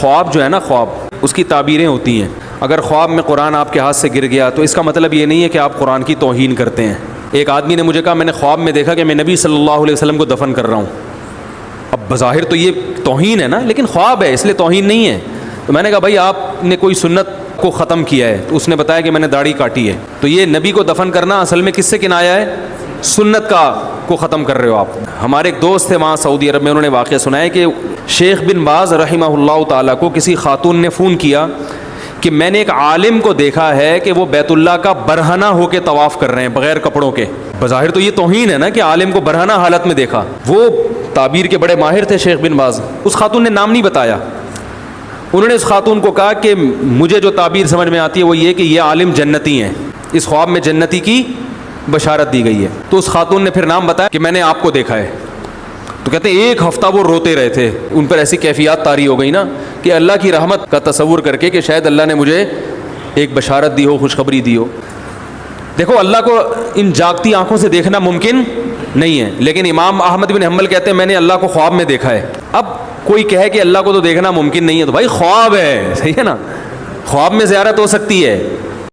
خواب جو ہے نا، خواب اس کی تعبیریں ہوتی ہیں. اگر خواب میں قرآن آپ کے ہاتھ سے گر گیا تو اس کا مطلب یہ نہیں ہے کہ آپ قرآن کی توہین کرتے ہیں. ایک آدمی نے مجھے کہا میں نے خواب میں دیکھا کہ میں نبی صلی اللہ علیہ وسلم کو دفن کر رہا ہوں. اب بظاہر تو یہ توہین ہے نا، لیکن خواب ہے اس لیے توہین نہیں ہے. تو میں نے کہا بھائی آپ نے کوئی سنت کو ختم کیا ہے. تو اس نے بتایا کہ میں نے داڑھی کاٹی ہے. تو یہ نبی کو دفن کرنا اصل میں کس سے کنایا ہے؟ سنت کو ختم کر رہے ہو آپ. ہمارے ایک دوست تھے وہاں سعودی عرب میں، انہوں نے واقعہ سنایا کہ شیخ بن باز رحمہ اللہ تعالیٰ کو کسی خاتون نے فون کیا کہ میں نے ایک عالم کو دیکھا ہے کہ وہ بیت اللہ کا برہنہ ہو کے طواف کر رہے ہیں بغیر کپڑوں کے. بظاہر تو یہ توہین ہے نا کہ عالم کو برہنہ حالت میں دیکھا. وہ تعبیر کے بڑے ماہر تھے شیخ بن باز. اس خاتون نے نام نہیں بتایا. انہوں نے اس خاتون کو کہا کہ مجھے جو تعبیر سمجھ میں آتی ہے وہ یہ کہ یہ عالم جنتی ہیں، اس خواب میں جنتی کی بشارت دی گئی ہے. تو اس خاتون نے پھر نام بتایا کہ میں نے آپ کو دیکھا ہے. تو کہتے ہیں ایک ہفتہ وہ روتے رہے تھے. ان پر ایسی کیفیات طاری ہو گئی نا کہ اللہ کی رحمت کا تصور کر کے کہ شاید اللہ نے مجھے ایک بشارت دی ہو، خوشخبری دی ہو. دیکھو اللہ کو ان جاگتی آنکھوں سے دیکھنا ممکن نہیں ہے، لیکن امام احمد بن حنبل کہتے ہیں میں نے اللہ کو خواب میں دیکھا ہے. اب کوئی کہے کہ اللہ کو تو دیکھنا ممکن نہیں ہے، تو بھائی خواب ہے، صحیح ہے نا، خواب میں زیارت ہو سکتی ہے.